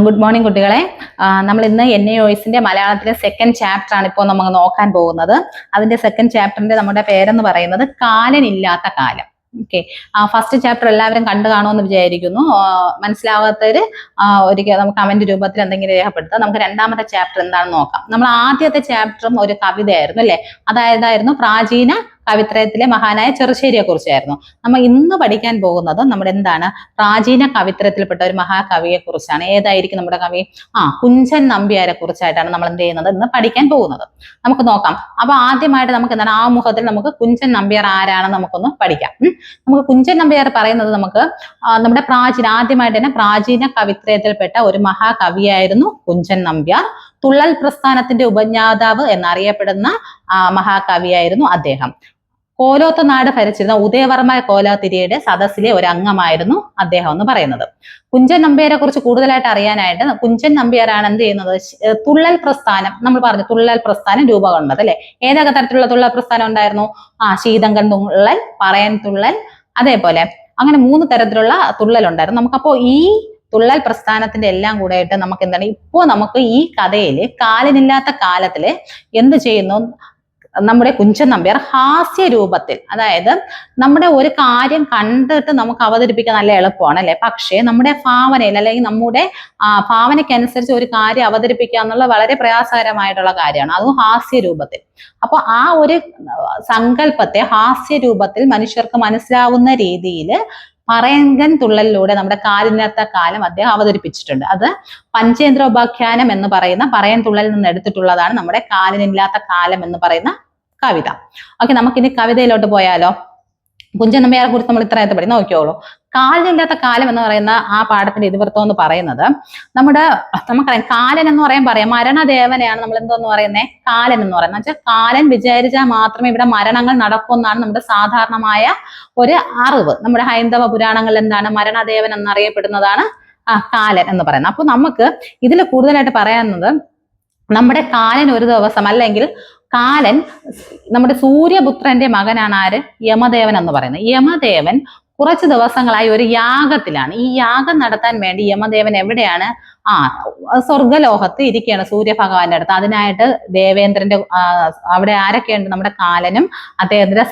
Good morning കുട്ടികളെ. നമ്മൾ ഇന്ന് NAOS മലയാളത്തിലെ സെക്കൻഡ് ചാപ്റ്റർ ആണ് ഇപ്പോൾ നമ്മൾ നോക്കാൻ പോകുന്നത്. അതിന്റെ സെക്കൻഡ് ചാപ്റ്ററിന്റെ നമ്മുടെ പേരെന്ന് പറയുന്നത് കാലനില്ലാത്ത കാലം. ഓക്കെ, ഫസ്റ്റ് ചാപ്റ്റർ എല്ലാവരും കണ്ടു കാണുമെന്ന് വിചാരിക്കുന്നു. മനസ്സിലാവാത്തവര് ഒരിക്കൽ നമുക്ക് കമന്റ് രൂപത്തിൽ എന്തെങ്കിലും രേഖപ്പെടുത്താം. നമുക്ക് രണ്ടാമത്തെ ചാപ്റ്റർ എന്താണെന്ന് നോക്കാം. നമ്മൾ ആദ്യത്തെ ചാപ്റ്ററും ഒരു കവിതയായിരുന്നു അല്ലെ, അതായതായിരുന്നു പ്രാചീന കവിത്രയത്തിലെ മഹാനായ ചെറുശ്ശേരിയെ കുറിച്ചായിരുന്നു. നമ്മൾ ഇന്ന് പഠിക്കാൻ പോകുന്നത് നമ്മുടെ എന്താണ്, പ്രാചീന കവിത്രയത്തിൽപ്പെട്ട ഒരു മഹാകവിയെ കുറിച്ചാണ്. ഏതായിരിക്കും നമ്മുടെ കവി? കുഞ്ചൻ നമ്പ്യാരെ കുറിച്ചായിട്ടാണ് നമ്മൾ എന്ത് ചെയ്യുന്നത്, ഇന്ന് പഠിക്കാൻ പോകുന്നത്. നമുക്ക് നോക്കാം. അപ്പൊ ആദ്യമായിട്ട് നമുക്ക് എന്താണ്, ആമുഖത്തിൽ നമുക്ക് കുഞ്ചൻ നമ്പ്യാർ ആരാണെന്ന് നമുക്കൊന്ന് പഠിക്കാം. നമുക്ക് കുഞ്ചൻ നമ്പ്യാർ പറയുന്നത് നമുക്ക് നമ്മുടെ ആദ്യമായിട്ട് തന്നെ പ്രാചീന കവിത്രയത്തിൽപ്പെട്ട ഒരു മഹാകവിയായിരുന്നു കുഞ്ചൻ നമ്പ്യാർ. തുള്ളൽ പ്രസ്ഥാനത്തിന്റെ ഉപജ്ഞാതാവ് എന്നറിയപ്പെടുന്ന മഹാകവിയായിരുന്നു അദ്ദേഹം. കോലോത്ത നാട് ഭരിച്ചിരുന്ന ഉദയവർമ്മ കോലാതിരിയുടെ സദസ്സിലെ ഒരു അംഗമായിരുന്നു അദ്ദേഹം എന്ന് പറയുന്നത്. കുഞ്ചൻ നമ്പ്യാരെ കുറിച്ച് കൂടുതലായിട്ട് അറിയാനായിട്ട് കുഞ്ചൻ നമ്പ്യാരാണ് എന്ത് ചെയ്യുന്നത്, തുള്ളൽ പ്രസ്ഥാനം, നമ്മൾ പറഞ്ഞു തുള്ളൽ പ്രസ്ഥാനം രൂപം കൊണ്ടത് അല്ലെ. ഏതൊക്കെ തരത്തിലുള്ള തുള്ളൽ പ്രസ്ഥാനം ഉണ്ടായിരുന്നു? ശീതങ്കൻ തുള്ളൽ, പറയൻ തുള്ളൽ, അതേപോലെ അങ്ങനെ 3 തരത്തിലുള്ള തുള്ളൽ ഉണ്ടായിരുന്നു. നമുക്കപ്പോ ഈ തുള്ളൽ പ്രസ്ഥാനത്തിന്റെ എല്ലാം കൂടെ ആയിട്ട് നമുക്ക് എന്താണ്, ഇപ്പോ നമുക്ക് ഈ കഥയില് കാലനില്ലാത്ത കാലത്തില് എന്ത് ചെയ്യുന്നു, നമ്മുടെ കുഞ്ചൻ നമ്പ്യാർ ഹാസ്യ രൂപത്തിൽ, അതായത് നമ്മുടെ ഒരു കാര്യം കണ്ടിട്ട് നമുക്ക് അവതരിപ്പിക്കാൻ നല്ല എളുപ്പമാണ് അല്ലെ, പക്ഷേ നമ്മുടെ ഭാവനയിൽ അല്ലെങ്കിൽ നമ്മുടെ ഭാവനയ്ക്കനുസരിച്ച് ഒരു കാര്യം അവതരിപ്പിക്കുക എന്നുള്ളത് വളരെ പ്രയാസകരമായിട്ടുള്ള കാര്യമാണ്, അതും ഹാസ്യ രൂപത്തിൽ. അപ്പൊ ആ ഒരു സങ്കല്പത്തെ ഹാസ്യ രൂപത്തിൽ മനുഷ്യർക്ക് മനസ്സിലാവുന്ന രീതിയിൽ പറയങ്കൻ തുള്ളലിലൂടെ നമ്മുടെ കാലില്ലാത്ത കാലം അദ്ദേഹം അവതരിപ്പിച്ചിട്ടുണ്ട്. അത് പഞ്ചേന്ദ്രോപാഖ്യാനം എന്ന് പറയുന്ന പറയൻ തുള്ളലിൽ നിന്ന് എടുത്തിട്ടുള്ളതാണ് നമ്മുടെ കാലിനില്ലാത്ത കാലം എന്ന് പറയുന്ന കവിത. ഓക്കെ, നമുക്കിനി കവിതയിലോട്ട് പോയാലോ. കുഞ്ചൻ നമ്പ്യാരെ കുറിച്ച് നമ്മൾ ഇത്രയത്തെ പഠി നോക്കിയോളൂ. കാലനില്ലാത്ത കാലം എന്ന് പറയുന്ന ആ പാഠത്തിന്റെ ഇതിവൃത്തം എന്ന് പറയുന്നത് നമുക്കറിയാം, കാലൻ എന്ന് പറയാം മരണദേവനെയാണ് നമ്മൾ എന്തോന്ന് പറയുന്നത്, കാലൻ എന്ന് പറയുന്നത്. വെച്ചാൽ കാലൻ വിചാരിച്ചാൽ മാത്രമേ ഇവിടെ മരണങ്ങൾ നടക്കുമെന്നാണ് നമ്മുടെ സാധാരണമായ ഒരു അറിവ്. നമ്മുടെ ഹൈന്ദവ പുരാണങ്ങളിൽ എന്താണ്, മരണദേവൻ എന്നറിയപ്പെടുന്നതാണ് കാലൻ എന്ന് പറയുന്നത്. അപ്പൊ നമുക്ക് ഇതിൽ കൂടുതലായിട്ട് പറയാവുന്നത്, നമ്മുടെ കാലൻ ഒരു ദിവസം, അല്ലെങ്കിൽ കാലൻ നമ്മുടെ സൂര്യപുത്രന്റെ മകനാണ് ആര്, യമദേവൻ എന്ന് പറയുന്നത്. യമദേവൻ കുറച്ച് ദിവസങ്ങളായി ഒരു യാഗത്തിലാണ്. ഈ യാഗം നടത്താൻ വേണ്ടി യമദേവൻ എവിടെയാണ്, സ്വർഗലോകത്ത് ഇരിക്കുകയാണ്, സൂര്യഭഗവാന്റെ അടുത്ത്. അതിനായിട്ട് ദേവേന്ദ്രന്റെ അവിടെ ആരൊക്കെയുണ്ട്, നമ്മുടെ കാലനും അദ്ദേഹത്തിന്റെ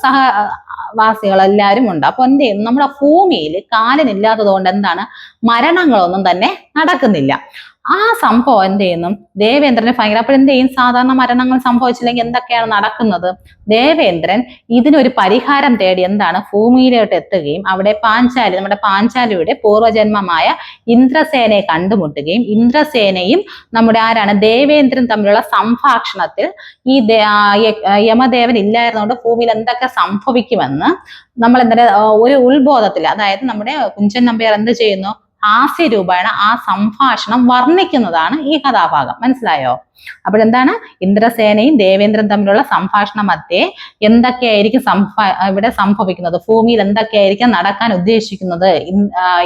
സഹവാസികൾ എല്ലാവരും ഉണ്ട്. അപ്പൊ എന്ത് ചെയ്യുന്നു, നമ്മുടെ ഭൂമിയിൽ കാലനില്ലാത്തത് കൊണ്ട് എന്താണ്, മരണങ്ങളൊന്നും തന്നെ നടക്കുന്നില്ല. ആ സംഭവം എന്ത് ചെയ്യുന്നു, ദേവേന്ദ്രന് ഭയങ്കര. അപ്പോൾ എന്ത് ചെയ്യും, സാധാരണ മരണങ്ങൾ സംഭവിച്ചില്ലെങ്കിൽ എന്തൊക്കെയാണ് നടക്കുന്നത്, ദേവേന്ദ്രൻ ഇതിനൊരു പരിഹാരം തേടി എന്താണ്, ഭൂമിയിലോട്ട് എത്തുകയും അവിടെ നമ്മുടെ പാഞ്ചാലിയുടെ പൂർവ്വജന്മമായ ഇന്ദ്രസേനയെ കണ്ടുമുട്ടുകയും ഇന്ദ്രസേനയും നമ്മുടെ ദേവേന്ദ്രൻ തമ്മിലുള്ള സംഭാഷണത്തിൽ ഈ യമദേവൻ ഇല്ലായിരുന്നുകൊണ്ട് ഭൂമിയിൽ എന്തൊക്കെ സംഭവിക്കുമെന്ന് നമ്മൾ ഒരു ഉത്ബോധത്തിൽ, അതായത് നമ്മുടെ കുഞ്ചൻ നമ്പ്യാർ എന്ത് ചെയ്യുന്നു, ഹാസ്യരൂപേണ ആ സംഭാഷണം വർണ്ണിക്കുന്നതാണ് ഈ കഥാഭാഗം. മനസ്സിലായോ? അപ്പോഴെന്താണ്, ഇന്ദ്രസേനയും ദേവേന്ദ്രൻ തമ്മിലുള്ള സംഭാഷണ മധ്യേ എന്തൊക്കെയായിരിക്കും ഇവിടെ സംഭവിക്കുന്നത്, ഭൂമിയിൽ എന്തൊക്കെയായിരിക്കും നടക്കാൻ ഉദ്ദേശിക്കുന്നത്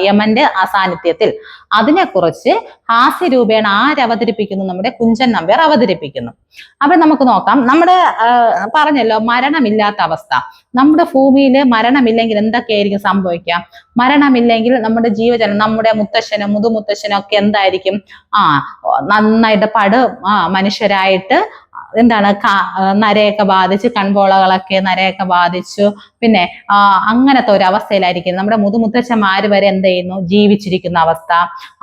യമന്റെ അസാന്നിധ്യത്തിൽ, അതിനെക്കുറിച്ച് ഹാസ്യരൂപേണ ആരവതരിപ്പിക്കുന്നു, നമ്മുടെ കുഞ്ചൻ നമ്പ്യാർ അവതരിപ്പിക്കുന്നു. അപ്പൊ നമുക്ക് നോക്കാം. നമ്മുടെ പറഞ്ഞല്ലോ മരണമില്ലാത്ത അവസ്ഥ, നമ്മുടെ ഭൂമിയിൽ മരണമില്ലെങ്കിൽ എന്തൊക്കെയായിരിക്കും സംഭവിക്കുക, മരണമില്ലെങ്കിൽ നമ്മുടെ ജീവജലം, നമ്മുടെ മുത്തശ്ശനും മുതുമുത്തശ്ശനും ഒക്കെ എന്തായിരിക്കും, നന്നായിട്ട് മനുഷ്യരായിട്ട് എന്താണ്, നരയൊക്കെ ബാധിച്ച്, കൺപോളകളൊക്കെ നരയൊക്കെ ബാധിച്ചു, പിന്നെ അങ്ങനത്തെ ഒരു അവസ്ഥയിലായിരിക്കും. നമ്മുടെ മുതുമുത്തച്ഛന്മാര് വരെ എന്ത് ചെയ്യുന്നു, ജീവിച്ചിരിക്കുന്ന അവസ്ഥ.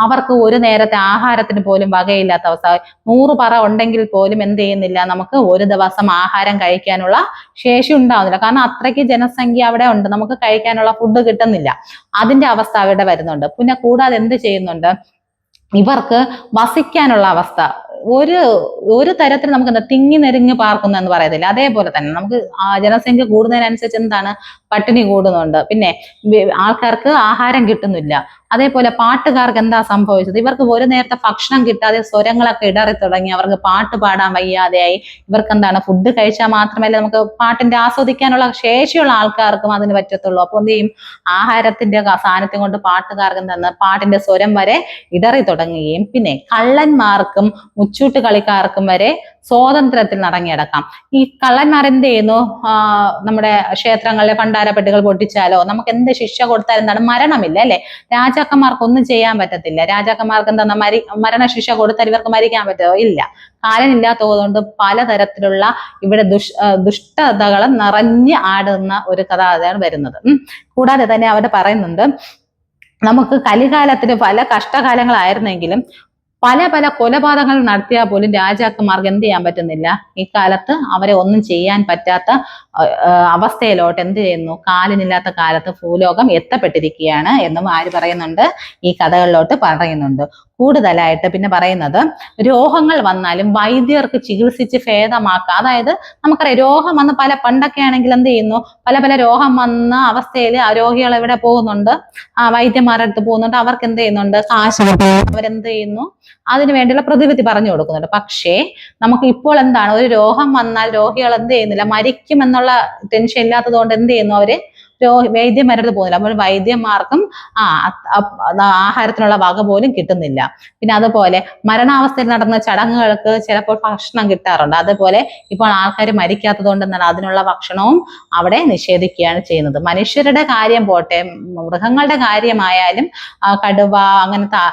അവർക്ക് ഒരു നേരത്തെ ആഹാരത്തിന് പോലും വകയില്ലാത്ത അവസ്ഥ. 100 പറ ഉണ്ടെങ്കിൽ പോലും എന്ത് ചെയ്യുന്നില്ല, നമുക്ക് ഒരു ദിവസം ആഹാരം കഴിക്കാനുള്ള ശേഷി ഉണ്ടാവുന്നില്ല. കാരണം അത്രയ്ക്ക് ജനസംഖ്യ അവിടെ ഉണ്ട്, നമുക്ക് കഴിക്കാനുള്ള ഫുഡ് കിട്ടുന്നില്ല. അതിന്റെ അവസ്ഥ അവിടെ വരുന്നുണ്ട്. പിന്നെ കൂടാതെ എന്ത് ചെയ്യുന്നുണ്ട്, ഇവർക്ക് വസിക്കാനുള്ള അവസ്ഥ ഒരു തരത്തിൽ നമുക്ക് തിങ്ങി നെരുങ്ങി പാർക്കുന്നു എന്ന് പറയത്തില്ല, അതേപോലെ തന്നെ നമുക്ക് ജനസംഖ്യ കൂടുന്നതിനനുസരിച്ച് എന്താണ്, പട്ടിണി കൂടുന്നുണ്ട്, പിന്നെ ആൾക്കാർക്ക് ആഹാരം കിട്ടുന്നില്ല. അതേപോലെ പാട്ടുകാർക്ക് എന്താ സംഭവിച്ചത്, ഇവർക്ക് ഒരു നേരത്തെ ഭക്ഷണം കിട്ടാതെ സ്വരങ്ങളൊക്കെ ഇടറി തുടങ്ങി, അവർക്ക് പാട്ട് പാടാൻ വയ്യാതെയായി. ഇവർക്ക് എന്താണ്, ഫുഡ് കഴിച്ചാൽ മാത്രമല്ല നമുക്ക് പാട്ടിന്റെ ആസ്വദിക്കാനുള്ള ശേഷിയുള്ള ആൾക്കാർക്കും അതിന് പറ്റത്തുള്ളൂ. അപ്പൊ എന്ത് ചെയ്യും, ആഹാരത്തിന്റെ സാന്നിധ്യം കൊണ്ട് പാട്ടുകാർക്ക് എന്താണ്, പാട്ടിന്റെ സ്വരം വരെ ഇടറി തുടങ്ങുകയും പിന്നെ കള്ളന്മാർക്കും മുച്ചൂട്ട് കളിക്കാർക്കും വരെ സ്വാതന്ത്ര്യത്തിൽ നടങ്ങിയടക്കാം. ഈ കള്ളന്മാർ എന്ത് ചെയ്യുന്നു? നമ്മുടെ ക്ഷേത്രങ്ങളിലെ ഭണ്ഡാരപ്പെട്ടികൾ പൊട്ടിച്ചാലോ നമുക്ക് എന്ത് ശിക്ഷ കൊടുത്താൽ എന്താണ്? മരണമില്ല അല്ലെ? രാജാക്കന്മാർക്കൊന്നും ചെയ്യാൻ പറ്റത്തില്ല. രാജാക്കന്മാർക്ക് എന്താ മരണശിക്ഷ കൊടുത്താൽ ഇവർക്ക് മരിക്കാൻ പറ്റുമോ? ഇല്ല. കാലനില്ലാത്തതുകൊണ്ട് പലതരത്തിലുള്ള ഇവിടെ ദുഷ്ടതകളും നിറഞ്ഞ് ആടുന്ന ഒരു കഥയാണ് വരുന്നത്. കൂടാതെ തന്നെ അവിടെ പറയുന്നുണ്ട്, നമുക്ക് കലികാലത്തിന് പല കഷ്ടകാലങ്ങളായിരുന്നെങ്കിലും പല പല കൊലപാതകങ്ങൾ നടത്തിയാൽ പോലും രാജാക്കന്മാർക്ക് എന്ത് ചെയ്യാൻ പറ്റുന്നില്ല. ഇക്കാലത്ത് അവരെ ഒന്നും ചെയ്യാൻ പറ്റാത്ത അവസ്ഥയിലോട്ട് എന്ത് ചെയ്യുന്നു? കാലനില്ലാത്ത കാലത്ത് ഭൂലോകം എത്തപ്പെട്ടിരിക്കുകയാണ് എന്നും ആര് പറയുന്നുണ്ട്? ഈ കഥകളിലോട്ട് പറയുന്നുണ്ട്. കൂടുതലായിട്ട് പിന്നെ പറയുന്നത്, രോഗങ്ങൾ വന്നാലും വൈദ്യർക്ക് ചികിത്സിച്ച് ഭേദമാക്കുക. അതായത് നമുക്കറിയാം, രോഗം വന്ന് പണ്ടൊക്കെ ആണെങ്കിൽ എന്ത് ചെയ്യുന്നു? പല പല രോഗം വന്ന അവസ്ഥയിൽ ആ രോഗികൾ എവിടെ പോകുന്നുണ്ട്? വൈദ്യന്മാരുടെ അടുത്ത് പോകുന്നുണ്ട്. അവർക്ക് എന്ത് ചെയ്യുന്നുണ്ട്? കാശ് അവരെന്ത് ചെയ്യുന്നു? അതിനു വേണ്ടിയുള്ള പ്രതിവിധി പറഞ്ഞു കൊടുക്കുന്നുണ്ട്. പക്ഷേ നമുക്ക് ഇപ്പോൾ എന്താണ്? ഒരു രോഗം വന്നാൽ രോഗികൾ എന്ത് ചെയ്യുന്നില്ല? മരിക്കും എന്നുള്ള ടെൻഷൻ ഇല്ലാത്തത് കൊണ്ട് എന്ത് ചെയ്യുന്നു? അവര് വൈദ്യന്മാരുടെ പോകുന്നില്ല. അപ്പോൾ വൈദ്യന്മാർക്കും ആഹാരത്തിനുള്ള വക പോലും കിട്ടുന്നില്ല. പിന്നെ അതുപോലെ മരണാവസ്ഥയിൽ നടന്ന ചടങ്ങുകൾക്ക് ചിലപ്പോൾ ഭക്ഷണം കിട്ടാറുണ്ട്. അതുപോലെ ഇപ്പോൾ ആൾക്കാർ മരിക്കാത്തത് കൊണ്ട് എന്താണ്? അതിനുള്ള ഭക്ഷണവും അവിടെ നിഷേധിക്കുകയാണ് ചെയ്യുന്നത്. മനുഷ്യരുടെ കാര്യം പോട്ടെ, മൃഗങ്ങളുടെ കാര്യമായാലും കടുവ അങ്ങനത്തെ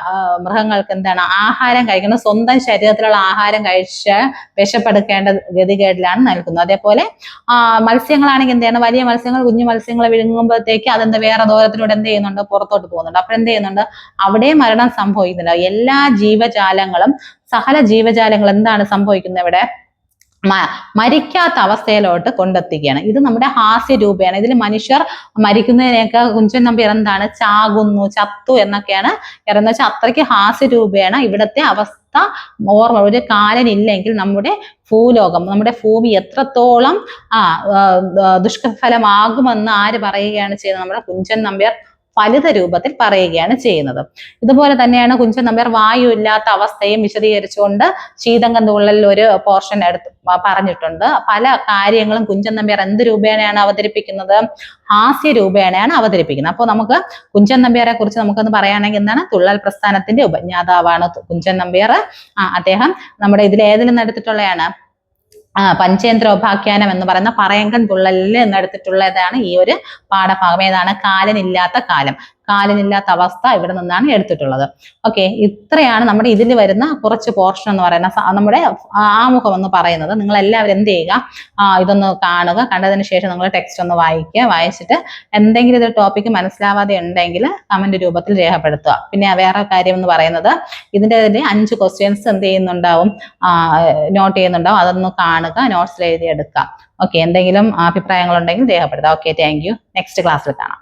മൃഗങ്ങൾക്ക് എന്താണ്? ആഹാരം കഴിക്കണം. സ്വന്തം ശരീരത്തിലുള്ള ആഹാരം കഴിച്ച് വിശപ്പെടുക്കേണ്ട ഗതികേടിലാണ് നൽകുന്നത്. അതേപോലെ മത്സ്യങ്ങളാണെങ്കിൽ എന്താണ്? വലിയ മത്സ്യങ്ങൾ കുഞ്ഞു മത്സ്യങ്ങളെ വിഴുങ്ങുമ്പോഴത്തേക്ക് അതെന്താ വേറെ ദൂരത്തിലൂടെ എന്ത് ചെയ്യുന്നുണ്ട്? പുറത്തോട്ട് പോകുന്നുണ്ട്. അപ്പോൾ എന്ത് ചെയ്യുന്നുണ്ട്? അവിടെ മരണം സംഭവിക്കുന്നില്ല. എല്ലാ ജീവജാലങ്ങളും സകല ജീവജാലങ്ങൾ എന്താണ് സംഭവിക്കുന്നത്? ഇവിടെ മരിക്കാത്ത അവസ്ഥയിലോട്ട് കൊണ്ടെത്തിക്കുകയാണ്. ഇത് നമ്മുടെ ഹാസ്യ രൂപയാണ്. ഇതിൽ മനുഷ്യർ മരിക്കുന്നതിനെയൊക്കെ കുഞ്ചൻ നമ്പ്യാർ എന്താണ്? ചാകുന്നു, ചത്തു എന്നൊക്കെയാണ് എന്ന് വെച്ചാൽ അത്രയ്ക്ക് ഹാസ്യ രൂപയാണ് ഇവിടുത്തെ അവസ്ഥ. ഓർമ്മ, ഒരു കാലനില്ലെങ്കിൽ നമ്മുടെ ഭൂലോകം, നമ്മുടെ ഭൂമി എത്രത്തോളം ദുഷ്ഫലമാകുമെന്ന് ആര് പറയുകയാണ് ചെയ്യുന്നത്? നമ്മുടെ കുഞ്ചൻ നമ്പ്യാർ ഫലിത രൂപത്തിൽ പറയുകയാണ് ചെയ്യുന്നത്. ഇതുപോലെ തന്നെയാണ് കുഞ്ചൻ നമ്പ്യാർ വായു ഇല്ലാത്ത അവസ്ഥയും വിശദീകരിച്ചുകൊണ്ട് ശീതങ്കം തുള്ളലിൽ ഒരു പോർഷൻ എടുത്ത് പറഞ്ഞിട്ടുണ്ട്. പല കാര്യങ്ങളും കുഞ്ചൻ നമ്പ്യാർ എന്ത് രൂപേണയാണ് അവതരിപ്പിക്കുന്നത്? ഹാസ്യ രൂപേണയാണ് അവതരിപ്പിക്കുന്നത്. അപ്പോൾ നമുക്ക് കുഞ്ചൻ നമ്പ്യാരെ കുറിച്ച് നമുക്കൊന്ന് പറയുകയാണെങ്കിൽ എന്താണ്? തുള്ളൽ പ്രസ്ഥാനത്തിന്റെ ഉപജ്ഞാതാവാണ് കുഞ്ചൻ നമ്പ്യാർ. അദ്ദേഹം നമ്മുടെ ഇതിൽ ഏതിലും എടുത്തിട്ടുള്ളതാണ്? പഞ്ചേന്ദ്രോപാഖ്യാനം എന്ന് പറയുന്ന പറയങ്കൻ തുള്ളലിൽ എന്നെടുത്തിട്ടുള്ളതാണ് ഈ ഒരു പാഠഭാഗം. ഏതാണ്? കാലനില്ലാത്ത കാലം, കാലനില്ലാത്ത അവസ്ഥ ഇവിടെ നിന്നാണ് എടുത്തിട്ടുള്ളത്. ഓക്കെ, ഇത്രയാണ് നമ്മുടെ ഇതിൽ വരുന്ന കുറച്ച് പോർഷൻ എന്ന് പറയുന്ന നമ്മുടെ ആമുഖം എന്ന് പറയുന്നത്. നിങ്ങൾ എല്ലാവരും എന്ത് ചെയ്യുക? ഇതൊന്ന് കാണുക. കണ്ടതിന് ശേഷം നിങ്ങൾ ടെക്സ്റ്റ് ഒന്ന് വായിക്കുക. വായിച്ചിട്ട് എന്തെങ്കിലും ഇത് ടോപ്പിക്ക് മനസ്സിലാവാതെ ഉണ്ടെങ്കിൽ കമന്റ് രൂപത്തിൽ രേഖപ്പെടുത്തുക. പിന്നെ വേറെ കാര്യം എന്ന് പറയുന്നത്, ഇതിൻ്റെ 5 ക്വസ്റ്റ്യൻസ് എന്ത് ചെയ്യുന്നുണ്ടാവും? നോട്ട് ചെയ്യുന്നുണ്ടാവും. അതൊന്ന് കാണുക, നോട്ട്സിൽ എഴുതി എടുക്കുക. ഓക്കെ, എന്തെങ്കിലും അഭിപ്രായങ്ങൾ ഉണ്ടെങ്കിൽ രേഖപ്പെടുത്തുക. Okay, thank you. നെക്സ്റ്റ് ക്ലാസ്സിൽ കാണാം.